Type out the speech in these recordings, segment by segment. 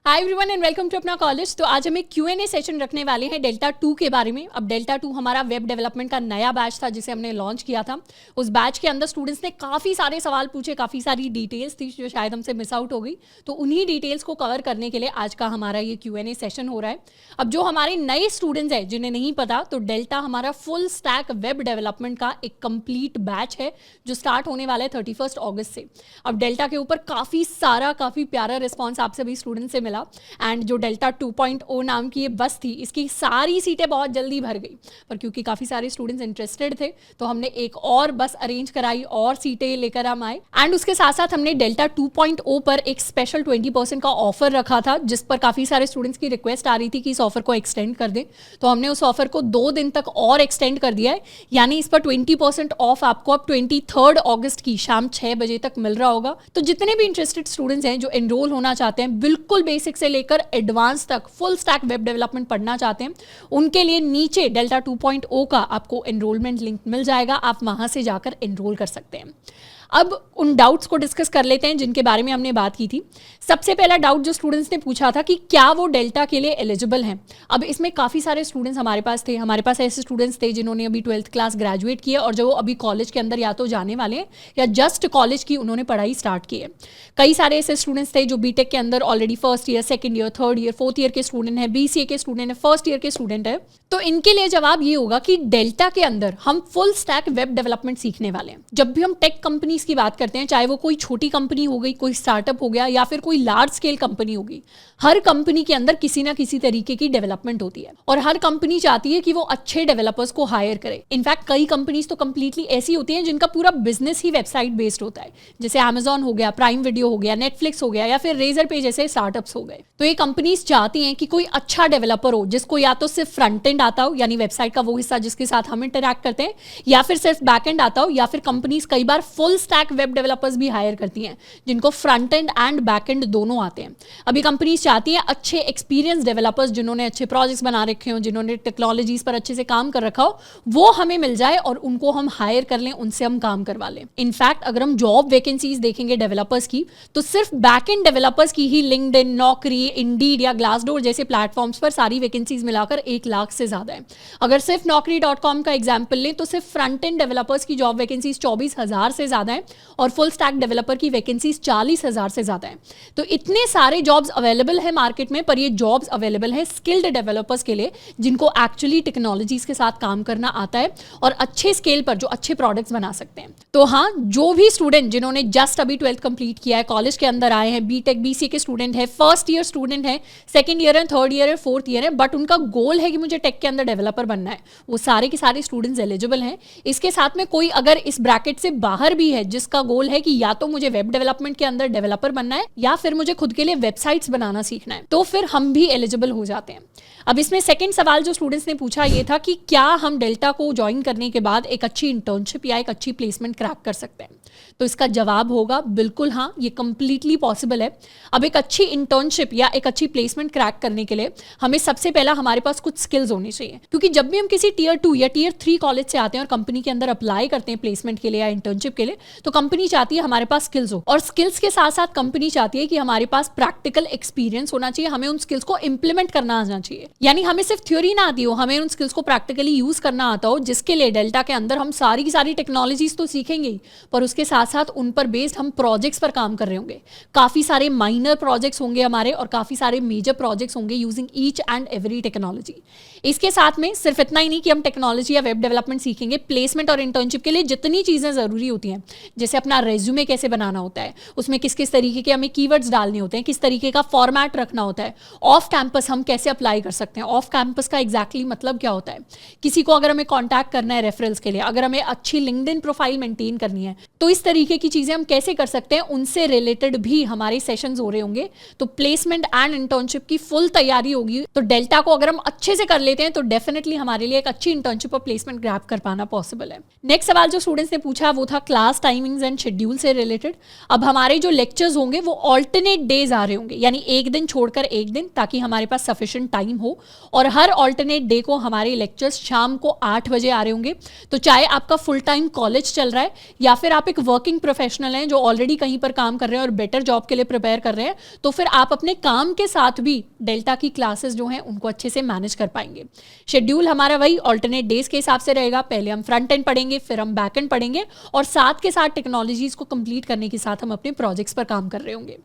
Hi everyone and welcome to अपना college. तो आज हम एक Q&A सेशन रखने वाले हैं डेल्टा 2 के बारे में। अब डेल्टा 2 हमारा वेब डेवलपमेंट का नया बैच था जिसे हमने लॉन्च किया था। उस बैच के अंदर स्टूडेंट्स ने काफ़ी सारे सवाल पूछे, काफ़ी सारी डिटेल्स थी जो शायद हमसे मिस आउट हो गई। तो उन्हीं डिटेल्स को कवर करने के लिए आज का हमारा ये Q&A सेशन हो रहा है। अब जो हमारे नए स्टूडेंट्स हैं जिन्हें नहीं पता, तो डेल्टा हमारा फुल स्टैक वेब डेवलपमेंट का एक कंप्लीट बैच है जो स्टार्ट होने वाला है 31 अगस्त से। अब डेल्टा के ऊपर काफ़ी प्यारा रिस्पॉन्स आप सभी स्टूडेंट से मिला एंड जो डेल्टा 2.0 नाम की ये बस थी, इसकी सारी सीटें बहुत जल्दी भर गई, पर क्योंकि काफ़ी सारे स्टूडेंट्स इंटरेस्टेड थे तो हमने एक और बस अरेंज कराई और सीटें लेकर हम आए। एंड उसके साथ साथ हमने डेल्टा 2.0 पर एक स्पेशल 20% का ऑफर रखा था जिस पर काफ़ी सारे स्टूडेंट्स की रिक्वेस्ट आ रही थी कि इस ऑफर को एक्सटेंड कर दें। तो हमने उस ऑफर को 2 दिन तक और एक्सटेंड कर दिया है, यानी इस पर 20% ऑफ आपको अब 23 अगस्त की शाम 6 बजे तक मिल रहा होगा। तो जितने भी इंटरेस्टेड स्टूडेंट्स हैं जो एनरोल होना चाहते हैं, बिल्कुल बेसिक से लेकर एडवांस तक फुल स्टैक वेब डेवलपमेंट पढ़ना चाहते हैं, उनके लिए नीचे डेल्टा 2.0 का आपको एनरोलमेंट लिंक मिल जाएगा। आप वहां से जाकर एनरोल कर सकते हैं। अब उन डाउट्स को डिस्कस कर लेते हैं जिनके बारे में हमने बात की थी। सबसे पहला डाउट जो स्टूडेंट्स ने पूछा था कि क्या वो डेल्टा के लिए एलिजिबल हैं। अब इसमें काफ़ी सारे स्टूडेंट्स हमारे पास थे। हमारे पास ऐसे स्टूडेंट्स थे जिन्होंने अभी 12th क्लास ग्रेजुएट किए और जो अभी कॉलेज के अंदर या तो जाने वाले हैं या जस्ट कॉलेज की उन्होंने पढ़ाई स्टार्ट की है। कई सारे ऐसे स्टूडेंट्स थे जो बीटेक के अंदर already first year, second year, third year, fourth year के स्टूडेंट हैं, BCA के स्टूडेंट हैं, फर्स्ट ईयर के स्टूडेंट है। तो इनके लिए जवाब ये होगा कि डेल्टा के अंदर हम फुल स्टैक वेब डेवलपमेंट सीखने वाले हैं। जब भी हम टेक कंपनीज की बात करते हैं, चाहे वो कोई छोटी कंपनी हो गई, कोई स्टार्टअप हो गया या फिर कोई लार्ज स्केल कंपनी होगी, हर कंपनी के अंदर किसी ना किसी तरीके की डेवलपमेंट होती है और हर कंपनी चाहती है कि वो अच्छे डेवलपर्स को हायर करे। इनफैक्ट कई कंपनीज तो कंप्लीटली ऐसी होती हैं जिनका पूरा बिजनेस ही वेबसाइट बेस्ड होता है, जैसे Amazon हो गया, प्राइम वीडियो हो गया, नेटफ्लिक्स हो गया या फिर रेजर पे जैसे स्टार्टअप्स हो गए। तो ये कंपनीज चाहती हैं कि कोई अच्छा डेवलपर हो जिसको या तो सिर्फ फ्रंट एंड आता हो, यानी वेबसाइट का वो हिस्सा जिसके साथ हम इंटरैक्ट करते हैं, या फिर सिर्फ बैक एंड आता हो, या फिर कंपनीज कई बार फुल स्टैक वेब डेवलपर्स भी हायर करती हैं जिनको front end and back and दोनों आते हैं। अभी कंपनीज चाहती हैं अच्छे एक्सपीरियंस डेवलपर्स जिन्होंने अच्छे प्रोजेक्ट्स बना रखे हो, जिन्होंने टेक्नोलॉजीज पर अच्छे से काम कर रखा हो, वो हमें मिल जाए और उनको हम हायर कर लें, उनसे हम काम करवा लें। इनफैक्ट अगर हम जॉब वैकेंसीज देखेंगे डेवलपर्स की, तो सिर्फ बैक एंड डेवलपर्स की ही लिंक्डइन, नौकरी, इंडीड या ग्लासडोर जैसे प्लेटफॉर्म्स पर सारी वैकेंसीज मिलाकर 1 लाख से ज्यादा है। अगर सिर्फ naukri.com का एग्जाम्पल लें तो सिर्फ फ्रंट एंड डेवलपर्स की जॉब वैकेंसीज 24,000 से ज्यादा है और फुल स्टैक डेवलपर की वैकेंसीज 40,000 से ज्यादा है। तो इतने सारे जॉब्स अवेलेबल है मार्केट में, पर ये जॉब्स अवेलेबल है स्किल्ड डेवलपर्स के लिए जिनको एक्चुअली टेक्नोलॉजीज के साथ काम करना आता है और अच्छे स्केल पर जो अच्छे प्रोडक्ट्स बना सकते हैं। तो हाँ, जो भी स्टूडेंट जिन्होंने जस्ट अभी 12th कंप्लीट किया है, कॉलेज के अंदर आए हैं, बीटेक, BCA के स्टूडेंट है, फर्स्ट ईयर स्टूडेंट है, सेकंड ईयर है, थर्ड ईयर है, फोर्थ ईयर है, बट उनका गोल है कि मुझे टेक के अंदर डेवलपर बनना है, वो सारे के सारे स्टूडेंट्स एलिजिबल हैं। इसके साथ में कोई अगर इस ब्रैकेट से बाहर भी है जिसका गोल है कि या तो मुझे वेब डेवलपमेंट के अंदर डेवलपर बनना है या फिर मुझे खुद के लिए वेबसाइट्स बनाना सीखना है, तो फिर हम भी एलिजिबल हो जाते हैं। अब इसमें सेकंड सवाल जो स्टूडेंट्स ने पूछा ये था कि क्या हम डेल्टा को ज्वाइन करने के बाद एक अच्छी इंटर्नशिप या एक अच्छी प्लेसमेंट क्रैक कर सकते हैं। तो इसका जवाब होगा बिल्कुल हाँ, ये कंप्लीटली पॉसिबल है। अब एक अच्छी इंटर्नशिप या एक अच्छी प्लेसमेंट क्रैक करने के लिए हमें सबसे पहला हमारे पास कुछ स्किल्स होनी चाहिए, क्योंकि जब भी हम किसी टियर 2 या टियर 3 कॉलेज से आते हैं और कंपनी के अंदर अप्लाई करते हैं प्लेसमेंट के लिए या इंटर्नशिप के लिए, तो कंपनी चाहती है हमारे पास स्किल्स हो, और स्किल्स के साथ साथ कंपनी चाहती है कि हमारे पास प्रैक्टिकल एक्सपीरियंस होना चाहिए, हमें उन स्किल्स को इंप्लीमेंट करना आना चाहिए। यानी हमें सिर्फ थ्योरी ना आती हो, हमें उन स्किल्स को प्रैक्टिकली यूज करना आता हो, जिसके लिए डेल्टा के अंदर हम सारी की सारी टेक्नोलॉजीज तो सीखेंगे ही, पर उसके साथ साथ उन पर बेस्ड हम प्रोजेक्ट्स पर काम कर रहे होंगे। काफी सारे माइनर प्रोजेक्ट्स होंगे हमारे और काफी सारे मेजर प्रोजेक्ट्स होंगे using each and every technology. इसके साथ में सिर्फ इतना ही नहीं कि हम टेक्नोलॉजी या वेब डेवलपमेंट सीखेंगे, प्लेसमेंट और इंटर्नशिप के लिए जितनी चीजें जरूरी होती हैं, जैसे अपना रेज्यूमे कैसे बनाना होता है, उसमें किस किस तरीके के हमें कीवर्ड्स डालने होते हैं, किस तरीके का फॉर्मेट रखना होता है, ऑफ कैंपस हम कैसे अप्लाई कर सकते हैं, ऑफ कैंपस का एग्जैक्टली मतलब क्या होता है, किसी को अगर हमें कॉन्टैक्ट करना है रेफरल्स के लिए, अगर हमें अच्छी लिंक्डइन प्रोफाइल मेंटेन करनी है, तो इस तरीके की चीजें हम कैसे कर सकते हैं, उनसे रिलेटेड भी हमारे सेशंस हो रहे होंगे। तो प्लेसमेंट एंड इंटर्नशिप की फुल तैयारी होगी। तो डेल्टा को अगर हम अच्छे से कर लेते हैं तो डेफिनेटली हमारे लिए एक अच्छी इंटर्नशिप और प्लेसमेंट ग्रैब कर पाना पॉसिबल है। नेक्स्ट सवाल जो स्टूडेंट्स ने पूछा वो था क्लास टाइमिंग्स एंड शेड्यूल से रिलेटेड। अब हमारे जो लेक्चर्स होंगे वो ऑल्टरनेट डेज आ रहे होंगे, यानी एक दिन छोड़कर एक दिन, ताकि हमारे पास सफिशिएंट टाइम हो। और हर ऑल्टरनेट डे को हमारे लेक्चर्स शाम को 8 बजे आ रहे होंगे। तो चाहे आपका फुल टाइम कॉलेज चल रहा है या फिर आप एक वर्किंग प्रोफेशनल हैं जो ऑलरेडी कहीं पर काम कर रहे हैं और बेटर जॉब के लिए प्रिपेयर कर रहे हैं, तो फिर आप अपने काम के साथ भी डेल्टा की क्लासेस जो हैं उनको अच्छे से मैनेज कर पाएंगे। शेड्यूल हमारा वही ऑल्टरनेट डेज के हिसाब से रहेगा। पहले हम फ्रंट एंड पढ़ेंगे, फिर हम बैक एंड पढ़ेंगे, और साथ के साथ टेक्नोलॉजीज को कंप्लीट करने के साथ हम अपने प्रोजेक्ट्स पर काम कर रहे होंगे।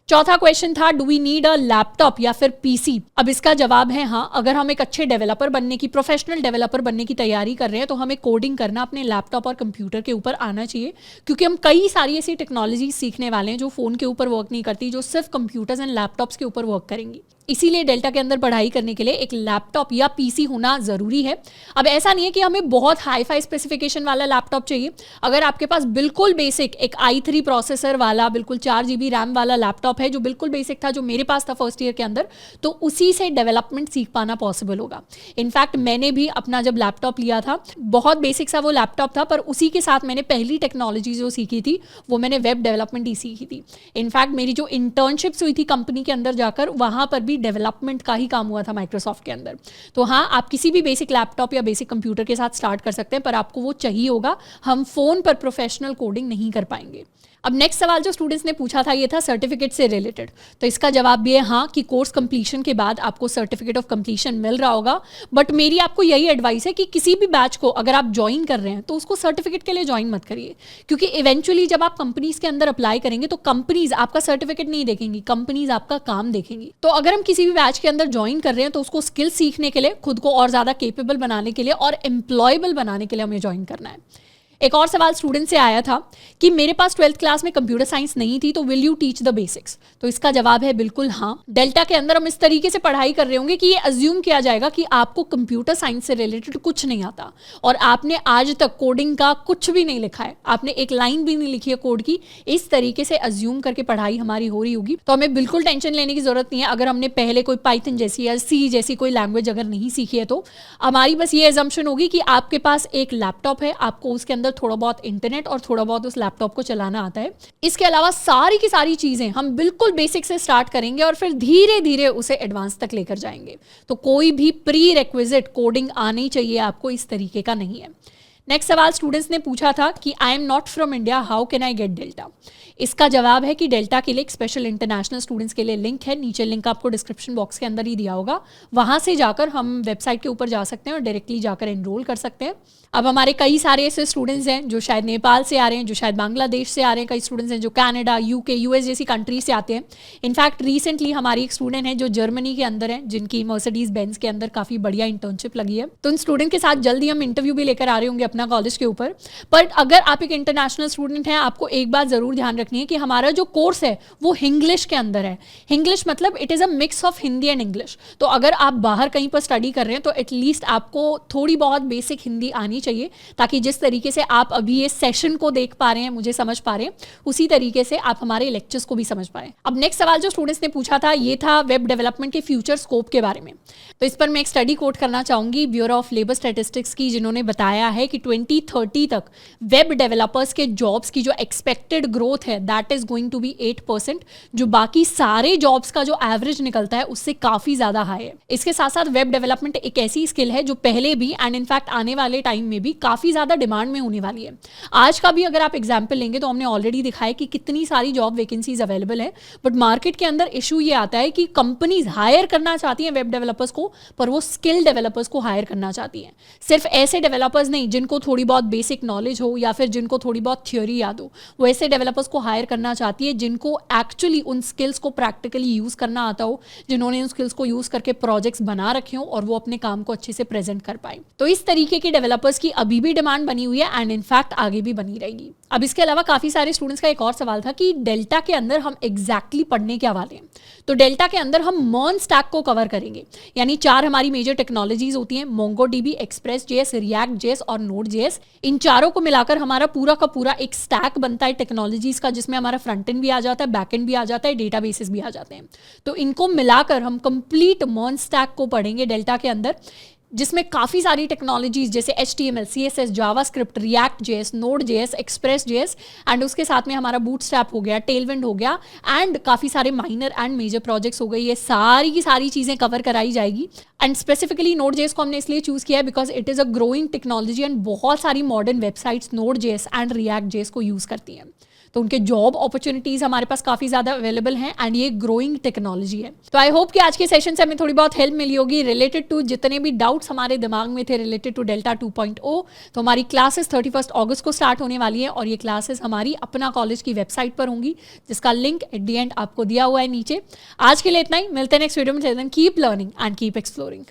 चौथा क्वेश्चन था, do we need a laptop या फिर पीसी? अब इसका जवाब है हाँ। अगर हम एक अच्छे डेवलपर बनने की, प्रोफेशनल डेवलपर बनने की तैयारी कर रहे हैं, तो हमें कोडिंग करना अपने लैपटॉप और कंप्यूटर के ऊपर आना चाहिए, क्योंकि हम कई सारी ऐसी टेक्नोलॉजी सीखने वाले हैं जो फोन के ऊपर वर्क नहीं करती, जो सिर्फ कंप्यूटर्स एंड लैपटॉप्स के ऊपर वर्क करेंगी। इसीलिए डेल्टा के अंदर पढ़ाई करने के लिए एक लैपटॉप या पीसी होना ज़रूरी है। अब ऐसा नहीं है कि हमें बहुत हाई फाई स्पेसिफिकेशन वाला लैपटॉप चाहिए। अगर आपके पास बिल्कुल बेसिक एक i3 प्रोसेसर वाला, बिल्कुल 4 GB रैम वाला लैपटॉप है, जो बिल्कुल बेसिक था, जो मेरे पास था फर्स्ट ईयर के अंदर, तो उसी से डेवलपमेंट सीख पाना पॉसिबल होगा। इनफैक्ट मैंने भी अपना जब लैपटॉप लिया था, बहुत बेसिक सा वो लैपटॉप था, पर उसी के साथ मैंने पहली टेक्नोलॉजी जो सीखी थी वो मैंने वेब डेवलपमेंट ही सीखी थी। इनफैक्ट मेरी जो इंटर्नशिप्स हुई थी कंपनी के अंदर जाकर, वहाँ पर भी डेवलपमेंट का ही काम हुआ था माइक्रोसॉफ्ट के अंदर। तो हाँ, आप किसी भी बेसिक लैपटॉप या बेसिक कंप्यूटर के साथ स्टार्ट कर सकते हैं, पर आपको वो चाहिए होगा। हम फोन पर प्रोफेशनल कोडिंग नहीं कर पाएंगे। अब नेक्स्ट सवाल जो स्टूडेंट्स ने पूछा था ये था सर्टिफिकेट से रिलेटेड। तो इसका जवाब भी है हाँ, कि कोर्स कंप्लीशन के बाद आपको सर्टिफिकेट ऑफ कंप्लीशन मिल रहा होगा। बट मेरी आपको यही एडवाइस है कि किसी भी बैच को अगर आप ज्वाइन कर रहे हैं तो उसको सर्टिफिकेट के लिए ज्वाइन मत करिए, क्योंकि इवेंचुअली जब आप कंपनीज के अंदर अप्लाई करेंगे तो कंपनीज आपका सर्टिफिकेट नहीं देखेंगी, कंपनीज आपका काम देखेंगी। तो अगर हम किसी भी बैच के अंदर ज्वाइन कर रहे हैं तो उसको स्किल सीखने के लिए, खुद को और ज्यादा केपेबल बनाने के लिए और एम्प्लॉयबल बनाने के लिए हमें ज्वाइन करना है। एक और सवाल स्टूडेंट से आया था कि मेरे पास 12th क्लास में कंप्यूटर साइंस नहीं थी, तो will you teach the basics? तो इसका जवाब है बिल्कुल हाँ। डेल्टा के अंदर हम इस तरीके से पढ़ाई कर रहे होंगे कि ये अज्यूम किया जाएगा कि आपको कंप्यूटर साइंस से रिलेटेड कुछ नहीं आता और आपने आज तक कोडिंग का कुछ भी नहीं लिखा है, आपने एक लाइन भी नहीं लिखी है कोड की। इस तरीके से अज्यूम करके पढ़ाई हमारी हो रही होगी, तो हमें बिल्कुल टेंशन लेने की जरूरत नहीं है। अगर हमने पहले कोई पाइथन जैसी या सी जैसी कोई लैंग्वेज अगर नहीं सीखी है, तो हमारी बस ये एजम्पशन होगी कि आपके पास एक लैपटॉप है, आपको उसके अंदर थोड़ा बहुत इंटरनेट और थोड़ा बहुत उस लैपटॉप को चलाना आता है। इसके अलावा सारी की सारी चीजें हम बिल्कुल बेसिक से स्टार्ट करेंगे और फिर धीरे धीरे उसे एडवांस तक लेकर जाएंगे। तो कोई भी प्री रिक्विजिट कोडिंग आनी चाहिए आपको, इस तरीके का नहीं है। नेक्स्ट सवाल स्टूडेंट्स ने पूछा था कि I am not from India, how can I get delta? इसका जवाब है कि डेल्टा के लिए एक स्पेशल इंटरनेशनल स्टूडेंट्स के लिए लिंक है, नीचे लिंक आपको डिस्क्रिप्शन बॉक्स के अंदर ही दिया होगा, वहां से जाकर हम वेबसाइट के ऊपर जा सकते हैं और डायरेक्टली जाकर एनरोल कर सकते हैं। अब हमारे कई सारे ऐसे स्टूडेंट्स हैं जो शायद नेपाल से आ रहे हैं, जो शायद बांग्लादेश से आ रहे हैं, कई स्टूडेंट्स हैं जो कनाडा, यूके, यूएस जैसी कंट्री से आते हैं। इनफैक्ट रिसेंटली हमारी एक स्टूडेंट है जो जर्मनी के अंदर है, जिनकी मर्सिडीज बेंज के अंदर काफ़ी बढ़िया इंटर्नशिप लगी है। तो उन स्टूडेंट के साथ जल्दी हम इंटरव्यू भी लेकर आ रहे होंगे अपना कॉलेज के ऊपर। पर अगर आप एक इंटरनेशनल स्टूडेंट हैं, आपको एक बात ज़रूर ध्यान रखनी है कि हमारा जो कोर्स है वो इंग्लिश के अंदर है। इंग्लिश मतलब it is a mix of Hindi and English. तो अगर आप बाहर कहीं पर स्टडी कर रहे हैं तो एटलीस्ट आपको थोड़ी बहुत बेसिक हिंदी आनी चाहिए, ताकि जिस तरीके से आप अभी ये सेशन को देख पा रहे हैं, मुझे समझ पा रहे हैं, उसी तरीके से आप हमारे लेक्चर्स को भी समझ पाए। अब नेक्स्ट सवाल जो स्टूडेंट्स ने पूछा था ये था वेब डेवलपमेंट के फ्यूचर स्कोप के बारे में। तो इस पर मैं एक स्टडी कोट करना चाहूंगी ब्यूरो ऑफ लेबर स्टैटिस्टिक्स की, जिन्होंने बताया है कि 2030 तक वेब डेवलपर्स के जॉब्स की जो एक्सपेक्टेड ग्रोथ है that is going to be 8%, जो बाकी सारे जॉब्स का जो एवरेज निकलता है उससे काफी ज्यादा हाई है। इसके साथ साथ वेब डेवलपमेंट एक ऐसी स्किल है जो पहले भी एंड इनफैक्ट आने वाले टाइम में भी काफी ज्यादा डिमांड में होने वाली है। आज का भी अगर आप एग्जांपल लेंगे तो हमने ऑलरेडी दिखाया कि कितनी सारी जॉब वैकेंसीज अवेलेबल है, बट मार्केट के अंदर इशू ये आता है कि कंपनीज हायर करना चाहती हैं वेब डेवलपर्स को, पर वो स्किल डेवलपर्स को हायर करना चाहती हैं। सिर्फ ऐसे डेवलपर्स नहीं जिनको थोड़ी बहुत बेसिक नॉलेज हो या फिर जिनको थोड़ी बहुत थ्योरी याद हो, वो ऐसे डेवलपर्स को हायर करना चाहती है जिनको एक्चुअली उन स्किल्स को प्रैक्टिकली यूज करना आता हो, जिन्होंने उन स्किल्स को यूज करके प्रोजेक्ट्स बना रखे हो और वो अपने काम को अच्छे से प्रेजेंट कर पाए। तो इस तरीके के डेवलपर्स की अभी भी डिमांड बनी हुई है एंड इनफैक्ट आगे भी बनी रहेगी। अब इसके अलावा काफी सारे स्टूडेंट्स का एक और सवाल था कि डेल्टा के अंदर हम एग्जैक्टली पढ़ने क्या वाले हैं। तो डेल्टा के अंदर हम मर्न स्टैक को कवर करेंगे, यानी 4 हमारी मेजर टेक्नोलॉजीज होती हैं, MongoDB, express JS, react JS और नोड जेएस। इन चारों को मिलाकर हमारा पूरा का पूरा एक स्टैक बनता है टेक्नोलॉजीज का, जिसमें हमारा फ्रंट एंड भी आ जाता है, बैक एंड भी आ जाता है, डेटाबेसेस भी आ जाते हैं। तो इनको मिलाकर हम कंप्लीट मर्न स्टैक को पढ़ेंगे डेल्टा के अंदर। जिसमें काफ़ी सारी टेक्नोलॉजीज जैसे HTML, CSS, JavaScript, react JS, node JS, express JS and उसके साथ में हमारा बूटस्ट्रैप हो गया, टेलविंड हो गया एंड काफ़ी सारे माइनर एंड मेजर प्रोजेक्ट्स हो गए। ये सारी की सारी चीज़ें कवर कराई जाएगी एंड स्पेसिफिकली नोड JS को हमने इसलिए चूज़ किया है because it is a growing technology and बहुत सारी modern websites node JS and react JS को यूज़ करती हैं। तो उनके जॉब अपॉर्चुनिटीज़ हमारे पास काफ़ी ज़्यादा अवेलेबल हैं एंड ये ग्रोइंग टेक्नोलॉजी है। तो आई होप कि आज के सेशन से हमें थोड़ी बहुत हेल्प मिली होगी रिलेटेड टू जितने भी डाउट्स हमारे दिमाग में थे रिलेटेड टू डेल्टा 2.0। तो हमारी क्लासेस 31 अगस्त को स्टार्ट होने वाली है और ये क्लासेस हमारी अपना कॉलेज की वेबसाइट पर होंगी जिसका लिंक एट दी एंड आपको दिया हुआ है नीचे। आज के लिए इतना ही, मिलते हैं नेक्स्ट वीडियो में। Keep learning and keep exploring.